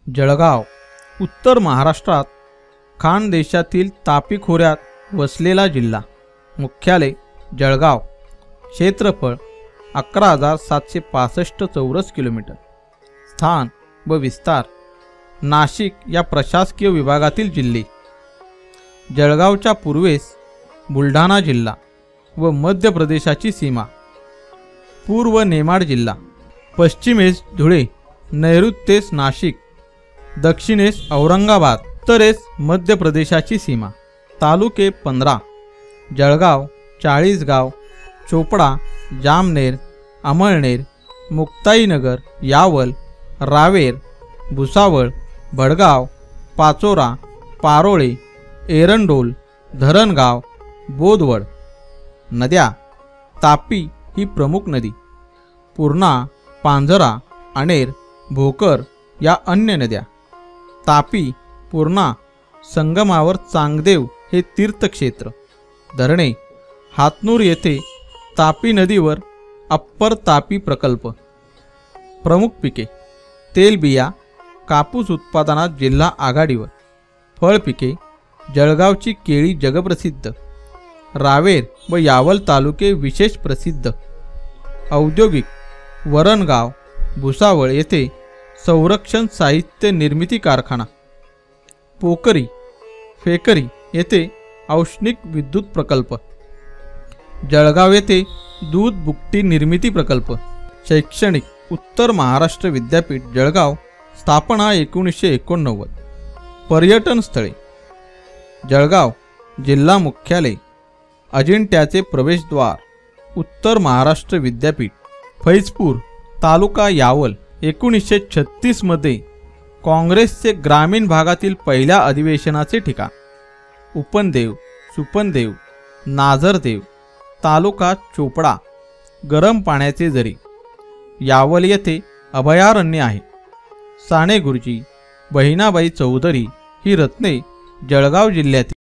जळगाव उत्तर महाराष्ट्रात खानदेशातील तापी खोऱ्यात वसलेला जिल्हा। मुख्यालय जळगाव। क्षेत्रफळ 11,765 चौरस किलोमीटर। स्थान व विस्तार नाशिक या प्रशासकीय विभागातील जिल्हे। जळगावच्या पूर्वेस बुलढाणा जिल्हा व मध्य प्रदेशाची सीमा। पूर्व नेमाड जिल्हा, पश्चिमेस धुळे, नैऋत्येस नाशिक, दक्षिणेस औरंगाबाद, उत्तरेस मध्य प्रदेशाची सीमा। तालुके 15: जळगाव, चाळीसगाव, चोपडा, जामनेर, अमळनेर, मुक्ताईनगर, यावल, रावेर, भुसावळ, भडगाव, पाचोरा, पारोळे, एरंडोल, धरणगाव, बोदवड। नद्या: तापी ही प्रमुख नदी, पूर्णा, पांझरा, अणेर, भोकर या अन्य नद्या। तापी पूर्णा संगमावर चांगदेव हे तीर्थक्षेत्र। धरणे: हातनूर येथे तापी नदीवर अप्पर तापी प्रकल्प। प्रमुख पिके: तेलबिया, कापूस उत्पादनात जिल्हा आघाडीवर। फळ पिके: जळगावची केळी जगप्रसिद्ध, रावेर व यावल तालुके विशेष प्रसिद्ध। औद्योगिक: वरणगाव, भुसावळ येथे संरक्षण साहित्य निर्मिती कारखाना। पोकरी, फेकरी येथे औष्णिक विद्युत प्रकल्प। जळगाव येथे दूध बुकटी निर्मिती प्रकल्प। शैक्षणिक: उत्तर महाराष्ट्र विद्यापीठ जळगाव, स्थापना 1989। पर्यटन स्थळे: जळगाव जिल्हा मुख्यालय, अजिंठ्याचे प्रवेशद्वार, उत्तर महाराष्ट्र विद्यापीठ। फैजपूर तालुका यावल 1936 मध्ये काँग्रेसचे ग्रामीण भागातील पहिल्या अधिवेशनाचे ठिकाण। उपनदेव, सुपनदेव, नाझरदेव तालुका चोपडा, गरम पाण्याचे झरे। यावल येथे अभयारण्य आहे। साणेगुरुजी, बहिणाबाई चौधरी ही रत्ने जळगाव जिल्ह्यातील